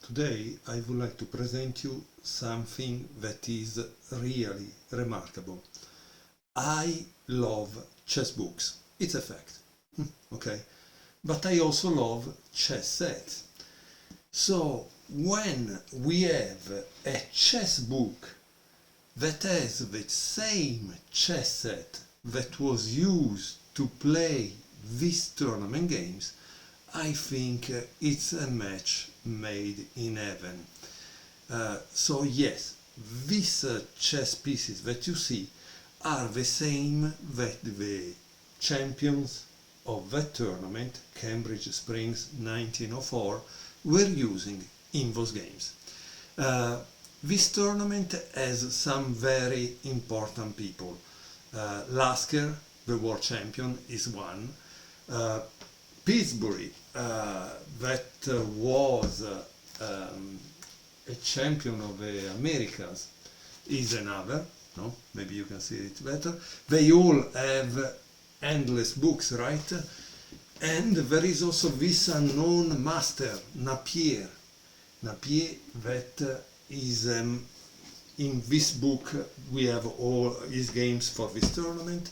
Today I would like to present you something that is really remarkable. I love chess books, it's a fact, okay? But I also love chess sets. So when we have a chess book that has the same chess set that was used to play these tournament games, I think it's a match made in heaven. So yes, these chess pieces that you see are the same that the champions of that tournament, Cambridge Springs 1904, were using in those games. This tournament has some very important people. Lasker, the world champion, is one. Pillsbury, that was a champion of the Americas, is another. No, maybe you can see it better. They all have endless books, right? And there is also this unknown master, Napier. Napier, that is in this book we have all his games for this tournament.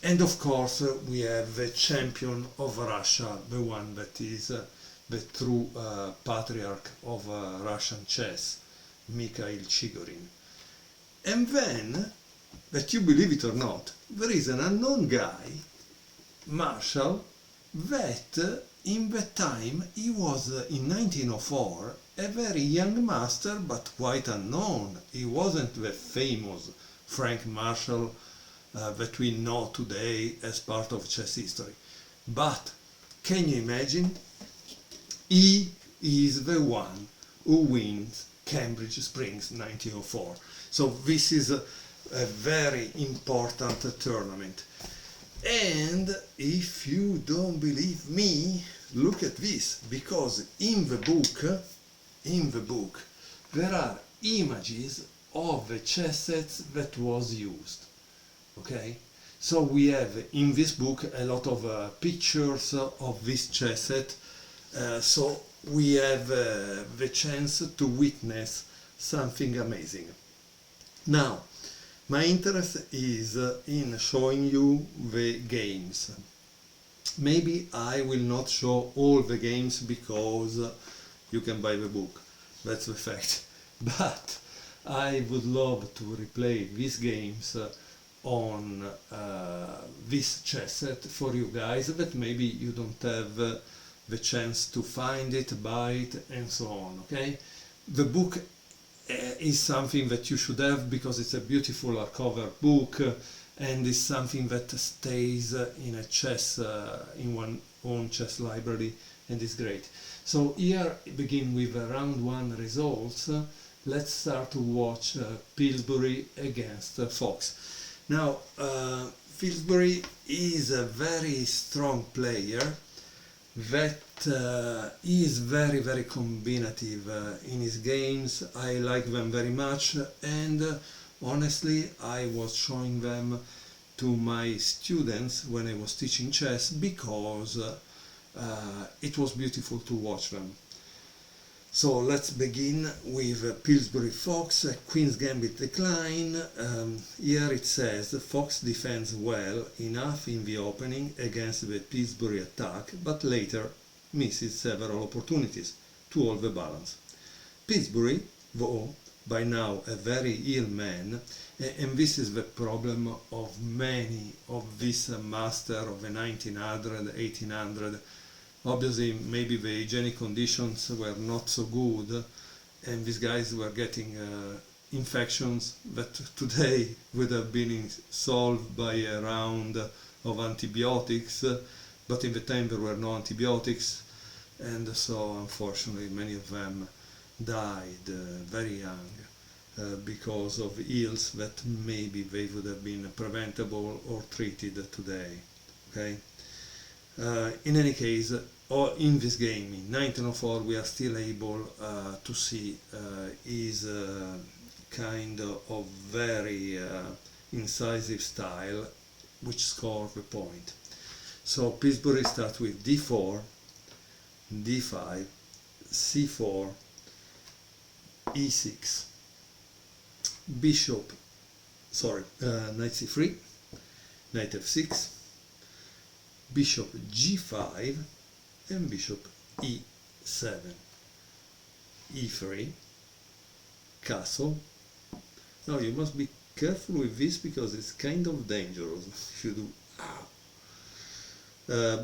And of course we have the champion of Russia, the one that is the true patriarch of Russian chess, Mikhail Chigorin. And then, that you believe it or not, there is an unknown guy, Marshall, that in that time he was in 1904 a very young master but quite unknown. He wasn't the famous Frank Marshall that we know today as part of chess history. But can you imagine? He is the one who wins Cambridge Springs 1904. So this is a very important tournament. And if you don't believe me, look at this, because in the book there are images of the chess sets that was used. Okay, so we have in this book a lot of pictures of this chess set, so we have the chance to witness something amazing. Now, my interest is in showing you the games. Maybe I will not show all the games because you can buy the book, that's the fact. But I would love to replay these games on this chess set for you guys that maybe you don't have the chance to find it, buy it, and so on, okay? The book is something that you should have because it's a beautiful hardcover book and is something that stays in a chess, in one own chess library, and is great. So here begin with round one results. Let's start to watch Pillsbury against Fox. Now, Pillsbury is a very strong player that is very, very combinative in his games. I like them very much, and honestly I was showing them to my students when I was teaching chess because it was beautiful to watch them. So let's begin with Pillsbury Fox, Queen's Gambit decline. Here it says Fox defends well enough in the opening against the Pillsbury attack, but later misses several opportunities to hold the balance. Pillsbury, though by now a very ill man, and this is the problem of many of these masters of the 1900, 1800, obviously maybe the hygienic conditions were not so good and these guys were getting infections that today would have been solved by a round of antibiotics, but in the time there were no antibiotics, and so unfortunately many of them died very young because of ills that maybe they would have been preventable or treated today. Okay. In any case, in this game in 1904 we are still able to see his kind of very incisive style which scored the point. So Pillsbury starts with d4, d5, c4, e6, bishop, sorry, knight c3, knight f6, bishop g5, and bishop e7, e3, castle. Now you must be careful with this because it's kind of dangerous if you do.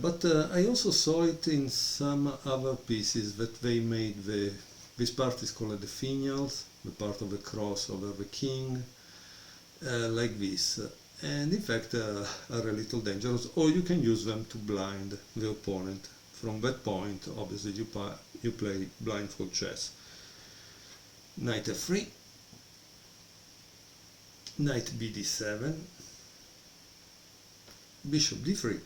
But I also saw it in some other pieces that they made. This part is called the finials, the part of the cross over the king, like this, and in fact are a little dangerous, or you can use them to blind the opponent. From that point, obviously you play blindfold chess. Knight f3, knight bd7, bishop d3.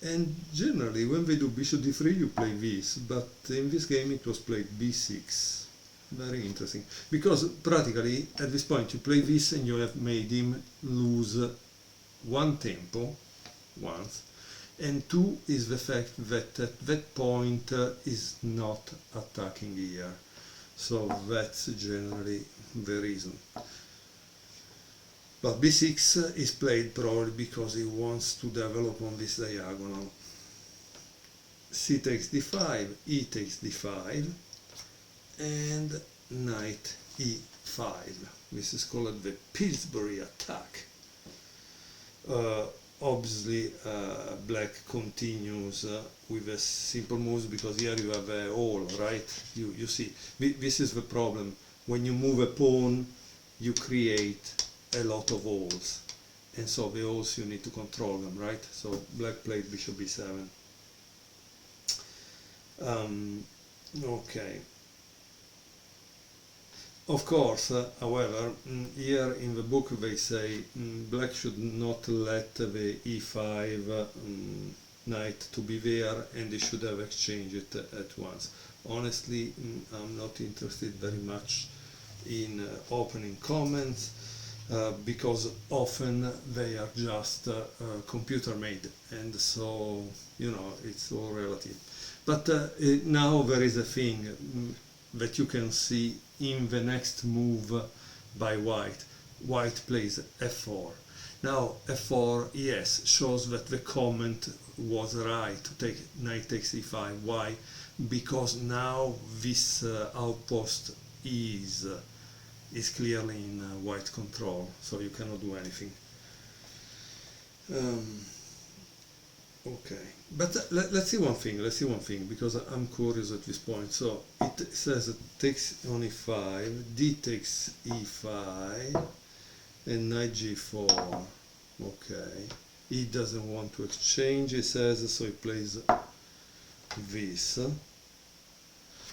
And generally when they do bishop d3 you play this, but in this game it was played b6. Very interesting, because practically at this point you play this and you have made him lose one tempo once, and two is the fact that at that point is not attacking here, so that's generally the reason. But b6 is played probably because he wants to develop on this diagonal. C takes d5, e takes d5, and knight e5. This is called the Pillsbury attack. Obviously black continues with a simple moves, because here you have a hole, right? You see, this is the problem. When you move a pawn you create a lot of holes, and so the holes you need to control them, right? So black played bishop b7. Okay. Of course, however, here in the book they say black should not let the e5 knight to be there, and they should have exchanged it at once. Honestly, I'm not interested very much in opening comments, because often they are just computer made, and so, you know, it's all relative. But now there is a thing that you can see in the next move by white. White plays f4. Now f4, yes, shows that the comment was right to take knight takes e5. Why? Because now this outpost is clearly in white control, so you cannot do anything. Okay, but let's see one thing, because I'm curious at this point. So it says it takes on e5, d takes e5, and knight g4. Okay, he doesn't want to exchange, he says, so he plays this,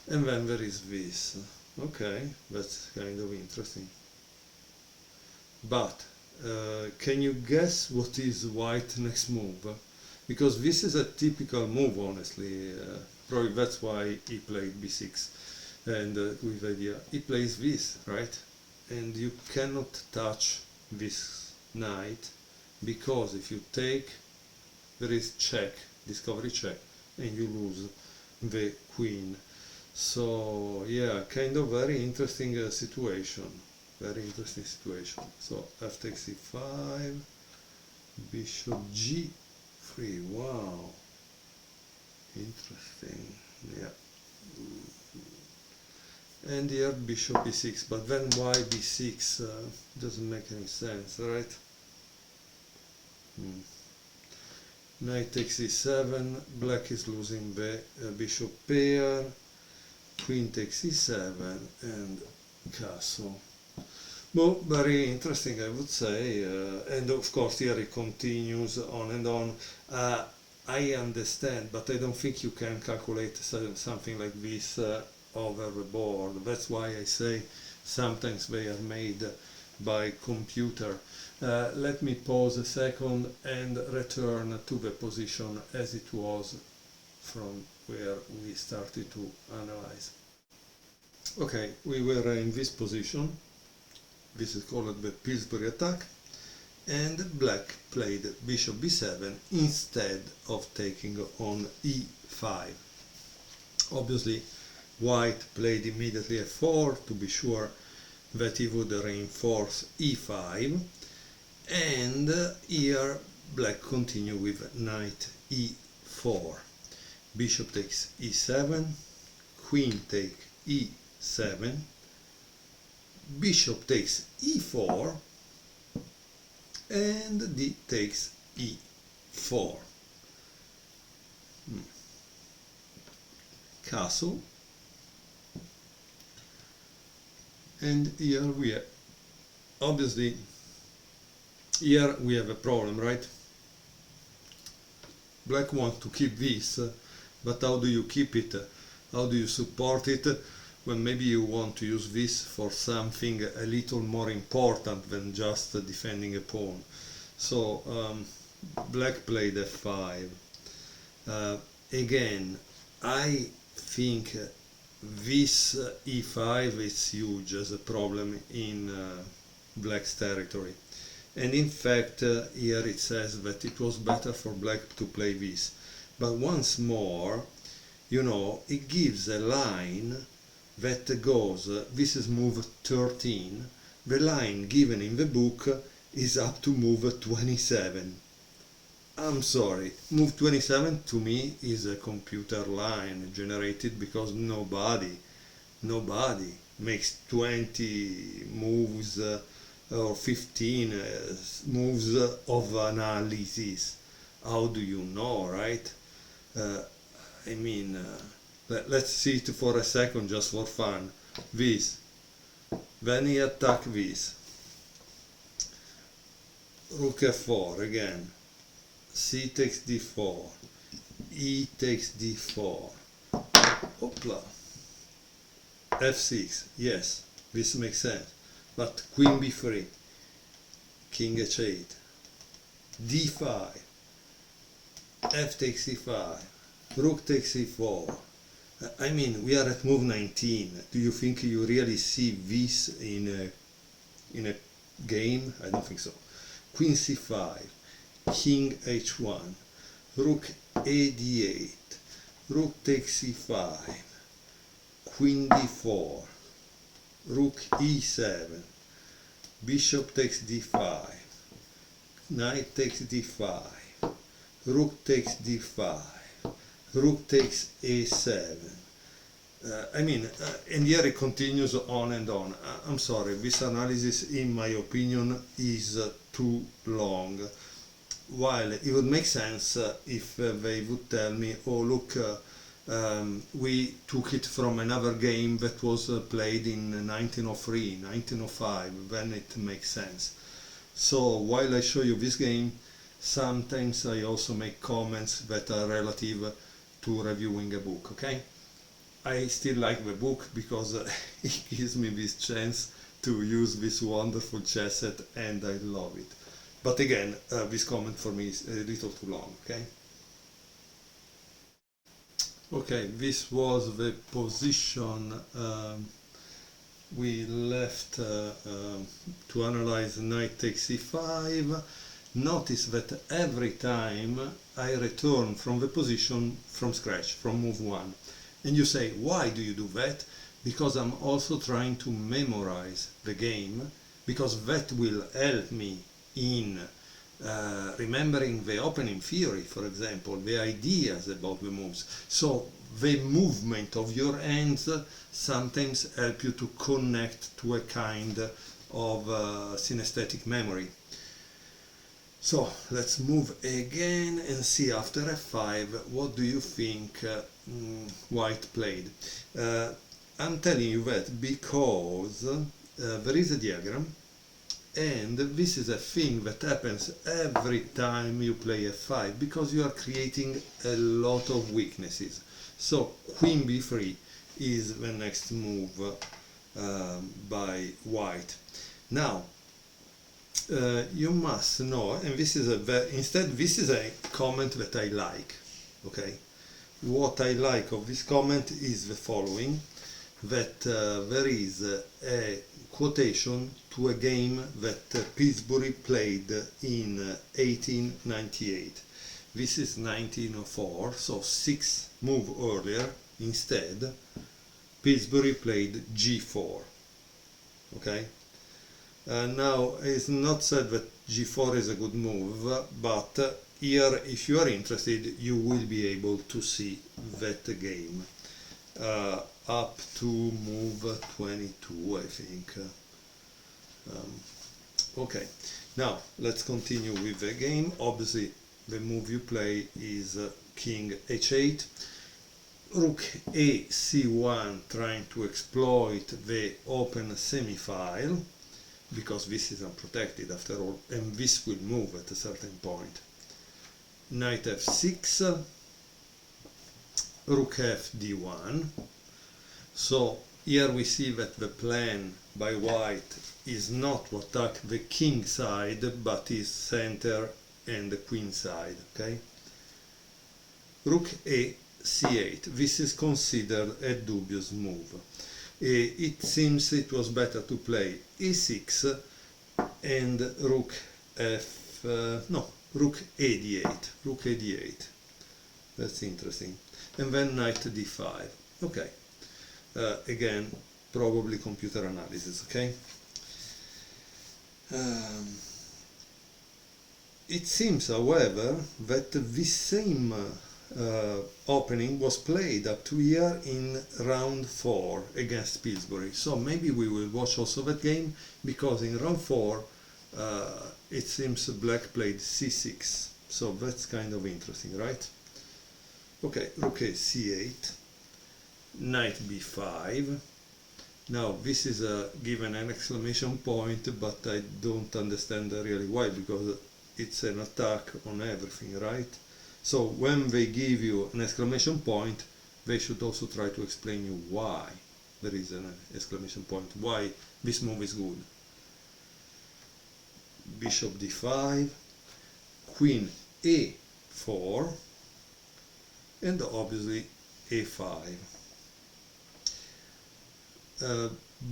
and then there is this. Okay, that's kind of interesting. But can you guess what is white next move? Because this is a typical move, honestly. Probably that's why he played b6. And with the idea, he plays this, right? And you cannot touch this knight, because if you take, there is check, discovery check, and you lose the queen. So yeah, kind of very interesting situation. Very interesting situation. So f takes e5, bishop g3. Wow, interesting. Yeah. And here bishop b6, but then why b6 doesn't make any sense, right? Knight takes e7, black is losing the bishop pair, queen takes e7, and castle. Well, very interesting, I would say, and of course here it continues on and on. I understand, but I don't think you can calculate something like this over the board. That's why I say sometimes they are made by computer. Let me pause a second and return to the position as it was from where we started to analyze. Okay, we were in this position. This is called the Pillsbury attack, and black played bishop b7 instead of taking on e5. Obviously white played immediately f4 to be sure that he would reinforce e5, and here black continue with knight e4, bishop takes e7, queen take e7, bishop takes e4, and d takes e4. Castle, and here we have, obviously, here we have a problem, right? Black wants to keep this, but how do you keep it? How do you support it when maybe you want to use this for something a little more important than just defending a pawn? So black played f5. Again, I think this e5 is huge as a problem in black's territory. And in fact, here it says that it was better for black to play this. But once more, you know, it gives a line that goes, this is move 13, the line given in the book is up to move 27. I'm sorry, move 27 to me is a computer line generated because nobody makes 20 moves or 15 moves of analysis. How do you know, right? I mean, let's see it for a second just for fun. This, then he attack this, rook f4 again, c takes d4, e takes d4, hopla, f6, yes, this makes sense, but queen b3, king h8, d5, f takes e5, rook takes e4. I mean, we are at move 19. Do you think you really see this in a game? I don't think so. Queen c5, king h1, rook a d8, rook takes e5, queen d4, rook e7, bishop takes d5, knight takes d5, rook takes d5, rook takes a7. I mean, and here it continues on and on. I'm sorry, this analysis, in my opinion, is too long. While it would make sense if they would tell me, oh look, we took it from another game that was played in 1903, 1905, then it makes sense. So while I show you this game, sometimes I also make comments that are relative to reviewing a book, okay? I still like the book because it gives me this chance to use this wonderful chess set, and I love it. But again, this comment for me is a little too long, okay? Okay, this was the position we left to analyze knight takes e5. Notice that every time I return from the position from scratch, from move 1. And you say, why do you do that? Because I'm also trying to memorize the game, because that will help me in remembering the opening theory, for example, the ideas about the moves. So the movement of your hands sometimes help you to connect to a kind of synesthetic memory. So let's move again and see after f5 what do you think white played. I'm telling you that because there is a diagram, and this is a thing that happens every time you play f5, because you are creating a lot of weaknesses. So queen b3 is the next move by white. Now you must know, and this is this is a comment that I like, okay? What I like of this comment is the following, that there is a quotation to a game that Pillsbury played in 1898. This is 1904, so 6 moves earlier. Instead, Pillsbury played g4. Okay. Now it's not said that g4 is a good move, but here, if you are interested, you will be able to see that game up to move 22, I think. Okay, now let's continue with the game. Obviously, the move you play is king h8, rook a c1, trying to exploit the open semi-file, because this is unprotected after all, and this will move at a certain point. Knight f6, rook f d1. So here we see that the plan by white is not to attack the king side, but is center and the queen side. Okay. Rook a c8. This is considered a dubious move. It seems it was better to play e6 and rook a d8. Rook a d8. That's interesting. And then knight d5. Okay. Again, probably computer analysis. Okay. It seems, however, that this same opening was played up to here in round 4 against Pillsbury. So maybe we will watch also that game, because in round 4 it seems black played c6. So that's kind of interesting, right? Okay, rook a c8, knight b5. Now this is given an exclamation point, but I don't understand really why, because it's an attack on everything, right? So when they give you an exclamation point, they should also try to explain you why there is an exclamation point, why this move is good. Bishop d5, queen a4, and obviously a5.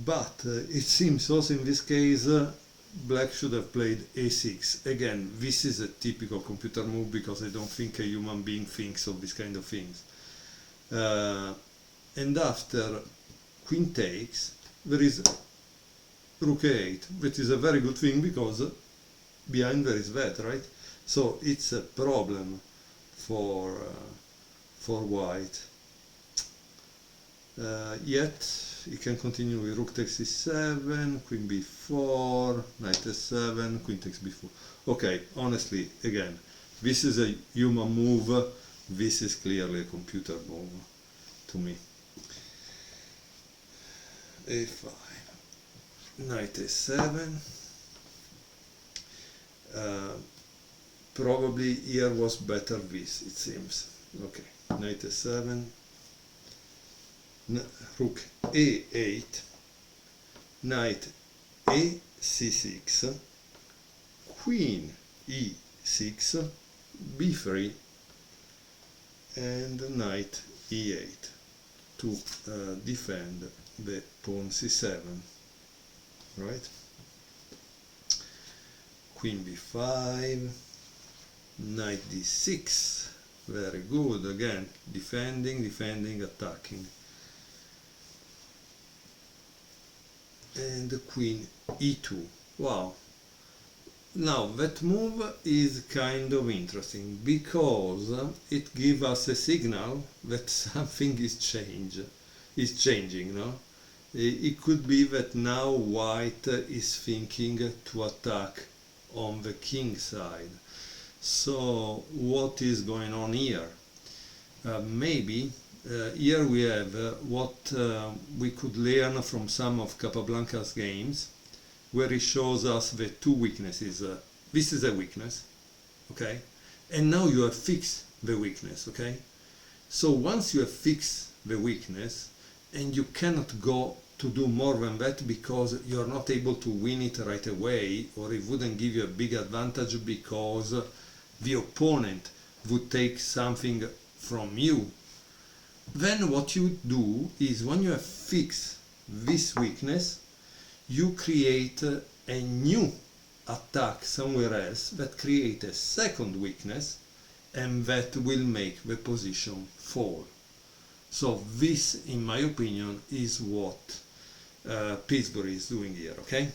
But it seems also in this case black should have played a6. Again, this is a typical computer move, because I don't think a human being thinks of this kind of things. And after queen takes, there is rook a8, which is a very good thing, because behind there is that, right? So it's a problem for white. Yet you can continue with rook takes c7, queen b4, knight s7, queen takes b4. Okay, honestly, again, this is a human move. This is clearly a computer move to me. a5, knight a7. Probably here was better this, it seems. Okay, knight a7. Rook a8, knight a c6, queen e6, b3, and knight e8 to defend the pawn c7, right? Queen b5, knight d6, very good, again, defending, attacking. And queen e2. Wow. Now that move is kind of interesting, because it gives us a signal that something is changing, no? It could be that now white is thinking to attack on the king side. So what is going on here? Maybe here we have what we could learn from some of Capablanca's games, where he shows us the two weaknesses. This is a weakness, okay? And now you have fixed the weakness, okay? So once you have fixed the weakness, and you cannot go to do more than that, because you're not able to win it right away, or it wouldn't give you a big advantage because the opponent would take something from you. Then what you do is, when you have fixed this weakness, you create a new attack somewhere else that creates a second weakness, and that will make the position fall. So this, in my opinion, is what Pillsbury is doing here, okay?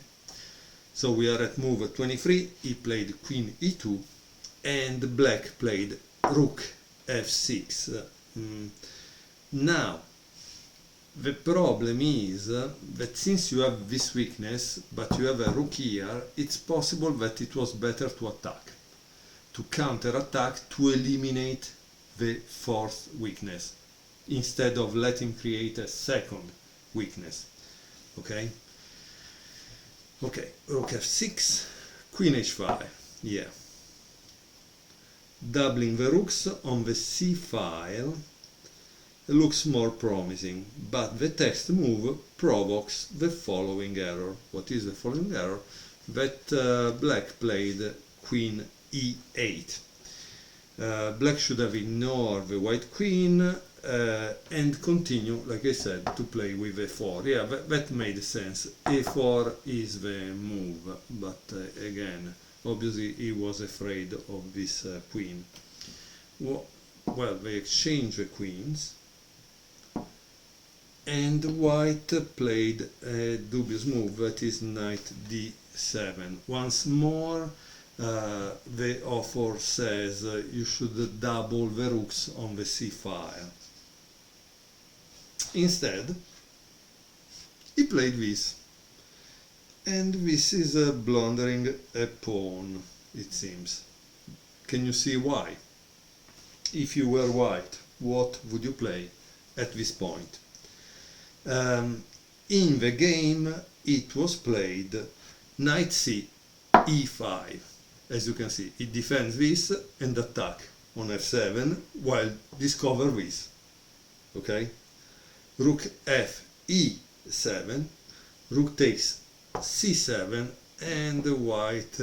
So we are at move 23, he played queen e2, and black played rook f6. Now, the problem is that since you have this weakness, but you have a rook here, it's possible that it was better to attack, to counter-attack, to eliminate the fourth weakness, instead of letting create a second weakness, okay? Okay, rook f6, queen h5, yeah. Doubling the rooks on the c file looks more promising, but the text move provokes the following error. What is the following error? That black played queen e8. Black should have ignored the white queen and continue, like I said, to play with a4. Yeah, that made sense. a4 is the move, but again, obviously he was afraid of this queen. Well, they exchange the queens, and white played a dubious move, that is knight d7. Once more, the author says you should double the rooks on the c file. Instead, he played this, and this is blundering a pawn, it seems. Can you see why? If you were white, what would you play at this point? In the game, it was played knight c e5. As you can see, it defends this and attack on f7 while discover this. Okay? Rook f e7, rook takes c7, and white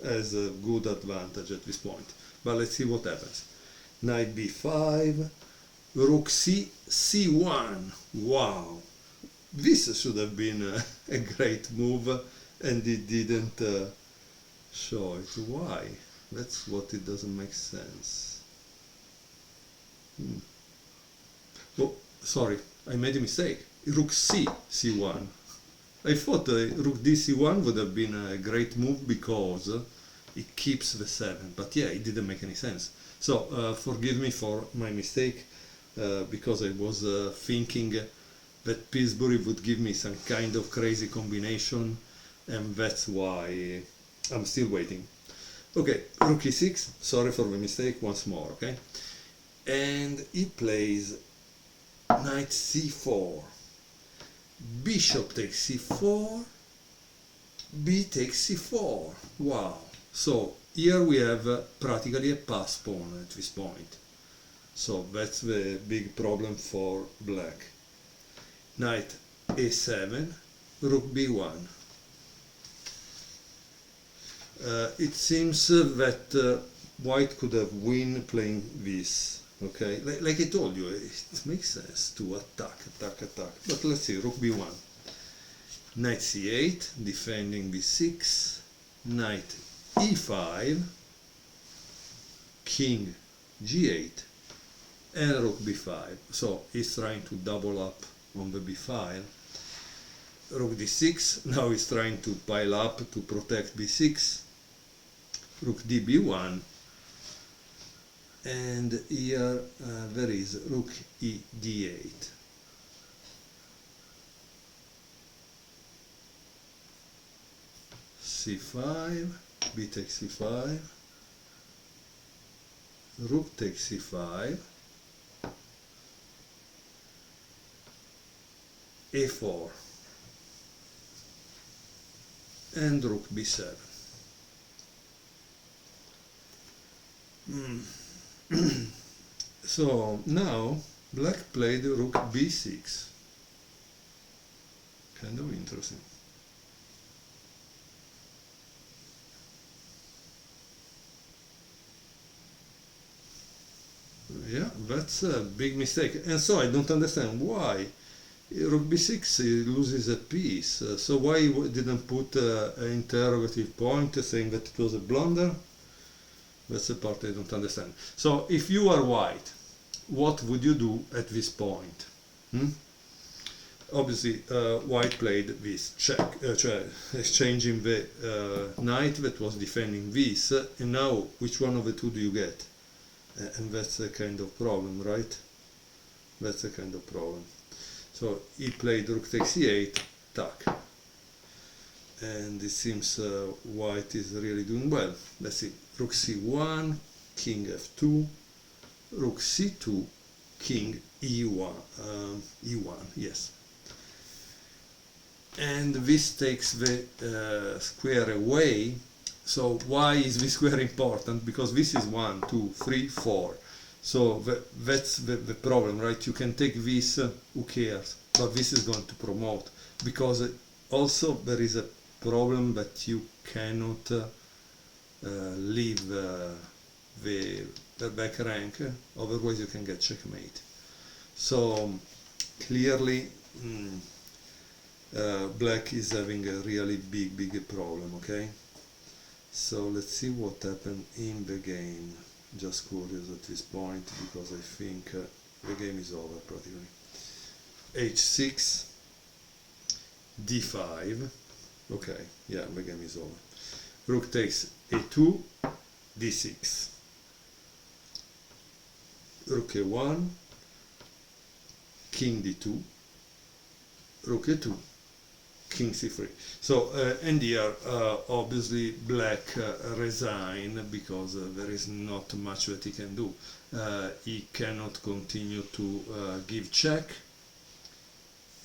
has a good advantage at this point. But let's see what happens. Knight b5, rook c c1. Wow! This should have been a great move, and it didn't show it. Why? That's what it doesn't make sense. Oh, sorry, I made a mistake. Rook c c1. I thought rook d c1 would have been a great move because it keeps the 7, but yeah, it didn't make any sense. So forgive me for my mistake, because I was thinking that Pillsbury would give me some kind of crazy combination, and that's why I'm still waiting. Okay, rook e6, sorry for the mistake once more, okay? And he plays knight c4, bishop takes c4, b takes c4. Wow! So here we have practically a pass pawn at this point. So that's the big problem for black. Knight a7, rook b1. It seems that white could have win playing this. Okay, like I told you, it makes sense to attack. But let's see, rook b1. Knight c8, defending b6. Knight e5, king g8, and rook b5. So he's trying to double up on the b file. Rook d6, now he's trying to pile up to protect b6. Rook d b1, and here there is rook e d8. c5, b takes c5, rook takes c5, a4, and rook b7. So now black played rook b6. Kind of interesting. Yeah, that's a big mistake. And so I don't understand why rook b6 loses a piece. So why didn't put an interrogative point saying that it was a blunder? That's the part I don't understand. So if you are white, what would you do at this point? Obviously, white played this check, exchanging the knight that was defending this, and now which one of the two do you get? And that's a kind of problem, right? That's a kind of problem. So he played rook takes e8, tack. And it seems white is really doing well. Let's see, rook c1, king f2, rook c2, king e1, e1, yes. And this takes the square away. So why is this square important? Because this is 1, 2, 3, 4. So that's the problem, right? You can take this, who cares? But this is going to promote. Because also there is a problem that you cannot leave the back rank, otherwise you can get checkmate. So clearly black is having a really big problem, okay? So let's see what happened in the game. Just curious at this point, because I think the game is over practically. h6, d5, okay, yeah, the game is over. Rook takes a2, d6, rook a1, king d2, rook a2, king c3. So and here obviously black resign, because there is not much that he can do. He cannot continue to give check,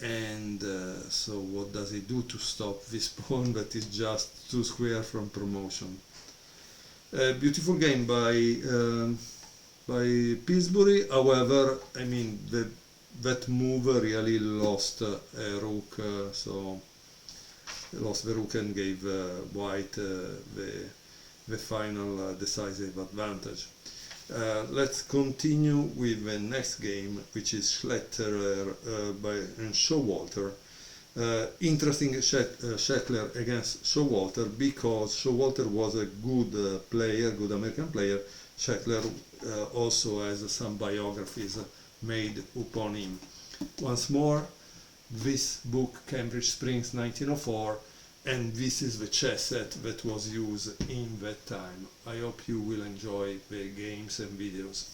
and so what does he do to stop this pawn that is just 2 square from promotion? Beautiful game by Pillsbury. However, I mean, that move really lost a rook, so lost the rook and gave white the final decisive advantage. Let's continue with the next game, which is Schlechter and Showalter. Interesting Schlechter against Showalter, because Showalter was a good player, good American player. Schlechter also has some biographies made upon him. Once more, this book, Cambridge Springs 1904, and this is the chess set that was used in that time. I hope you will enjoy the games and videos.